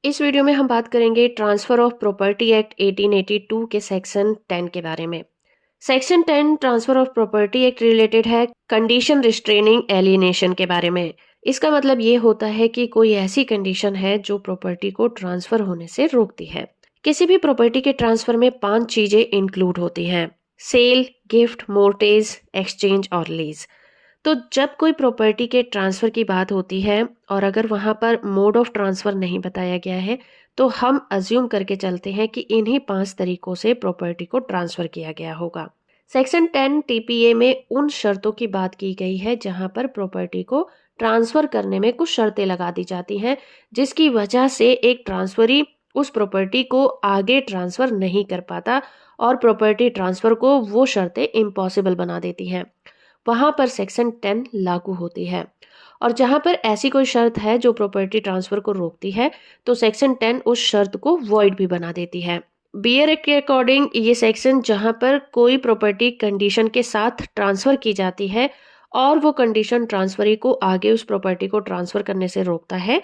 इस वीडियो में हम बात करेंगे ट्रांसफर ऑफ प्रॉपर्टी एक्ट 1882 के सेक्शन 10 के बारे में। Section 10 transfer of property act related है कंडीशन रिस्ट्रेनिंग एलियनेशन के बारे में। इसका मतलब ये होता है कि कोई ऐसी कंडीशन है जो प्रॉपर्टी को ट्रांसफर होने से रोकती है। किसी भी प्रॉपर्टी के ट्रांसफर में 5 चीजें इंक्लूड होती हैं: सेल, गिफ्ट, मोर्टेज, एक्सचेंज और लीज। तो जब कोई प्रॉपर्टी के ट्रांसफ़र की बात होती है और अगर वहाँ पर मोड ऑफ ट्रांसफ़र नहीं बताया गया है, तो हम अज़्यूम करके चलते हैं कि इन्हीं 5 तरीकों से प्रॉपर्टी को ट्रांसफ़र किया गया होगा। सेक्शन 10 टीपीए में उन शर्तों की बात की गई है जहाँ पर प्रॉपर्टी को ट्रांसफ़र करने में कुछ शर्तें लगा दी जाती हैं, जिसकी वजह से एक ट्रांसफ़री उस प्रॉपर्टी को आगे ट्रांसफ़र नहीं कर पाता और प्रॉपर्टी ट्रांसफ़र को वो शर्तें इम्पॉसिबल बना देती हैं। वहां पर सेक्शन 10 लागू होती है। और जहां पर ऐसी कोई शर्त है जो प्रॉपर्टी ट्रांसफर को रोकती है, तो सेक्शन 10 उस शर्त को वॉइड भी बना देती है। बियर एक्ट के अकॉर्डिंग ये सेक्शन जहां पर कोई प्रॉपर्टी कंडीशन के साथ ट्रांसफर की जाती है और वो कंडीशन ट्रांसफरी को आगे उस प्रॉपर्टी को ट्रांसफर करने से रोकता है,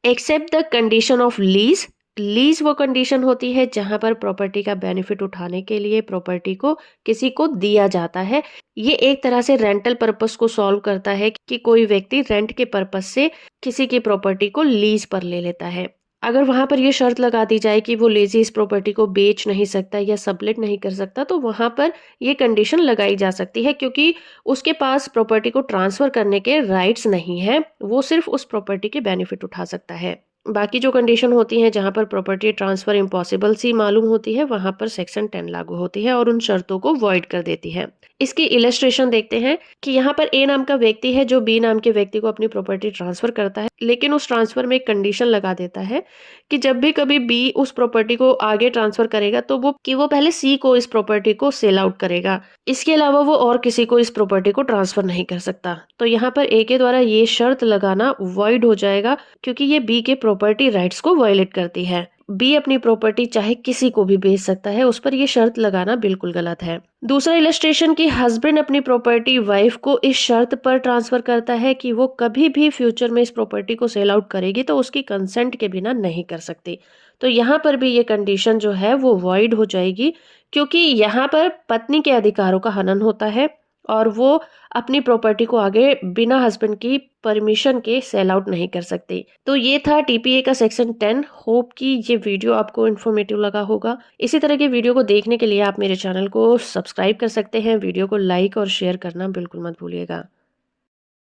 except the condition of lease. Lease वो कंडीशन होती है जहां पर प्रॉपर्टी का बेनिफिट उठाने के लिए प्रॉपर्टी को किसी को दिया जाता है। ये एक तरह से रेंटल पर्पस को सॉल्व करता है कि कोई व्यक्ति रेंट के पर्पस से किसी की प्रॉपर्टी को लीज पर ले लेता है। अगर वहां पर यह शर्त लगा दी जाए कि वो लीजी इस प्रॉपर्टी को बेच नहीं सकता या सबलेट नहीं कर सकता, तो वहां पर यह कंडीशन लगाई जा सकती है, क्योंकि उसके पास प्रॉपर्टी को ट्रांसफर करने के राइट्स नहीं है, वो सिर्फ उस प्रॉपर्टी के बेनिफिट उठा सकता है। बाकी जो कंडीशन होती हैं जहां पर प्रॉपर्टी ट्रांसफर इम्पॉसिबल सी मालूम होती है, वहां पर सेक्शन 10 लागू होती है और उन शर्तों को वॉइड कर देती है। इसकी इलस्ट्रेशन देखते हैं कि यहाँ पर ए नाम का व्यक्ति है जो बी नाम के व्यक्ति को अपनी प्रॉपर्टी ट्रांसफर करता है, लेकिन उस ट्रांसफर में एक कंडीशन लगा देता है कि जब भी कभी बी उस प्रॉपर्टी को आगे ट्रांसफर करेगा तो वो पहले सी को इस प्रॉपर्टी को सेल आउट करेगा। इसके अलावा वो और किसी को इस प्रॉपर्टी को ट्रांसफर नहीं कर सकता। तो यहाँ पर ए के द्वारा ये शर्त लगाना वॉइड हो जाएगा, क्योंकि ये बी के प्रॉपर्टी राइट्स को वायलेट करती है। बी अपनी प्रॉपर्टी चाहे किसी को भी बेच सकता है, उस पर यह शर्त लगाना बिल्कुल गलत है। दूसरा इलस्ट्रेशन की हस्बैंड अपनी प्रॉपर्टी वाइफ को इस शर्त पर ट्रांसफर करता है कि वो कभी भी फ्यूचर में इस प्रॉपर्टी को सेल आउट करेगी तो उसकी कंसेंट के बिना नहीं कर सकती। तो यहाँ पर भी ये कंडीशन जो है वो वॉइड हो जाएगी, क्योंकि यहाँ पर पत्नी के अधिकारों का हनन होता है और वो अपनी प्रॉपर्टी को आगे बिना हस्बैंड की परमिशन के सेल आउट नहीं कर सकती। तो ये था टीपीए का सेक्शन 10। होप कि ये वीडियो आपको इन्फॉर्मेटिव लगा होगा। इसी तरह के वीडियो को देखने के लिए आप मेरे चैनल को सब्सक्राइब कर सकते हैं। वीडियो को लाइक और शेयर करना बिल्कुल मत भूलिएगा।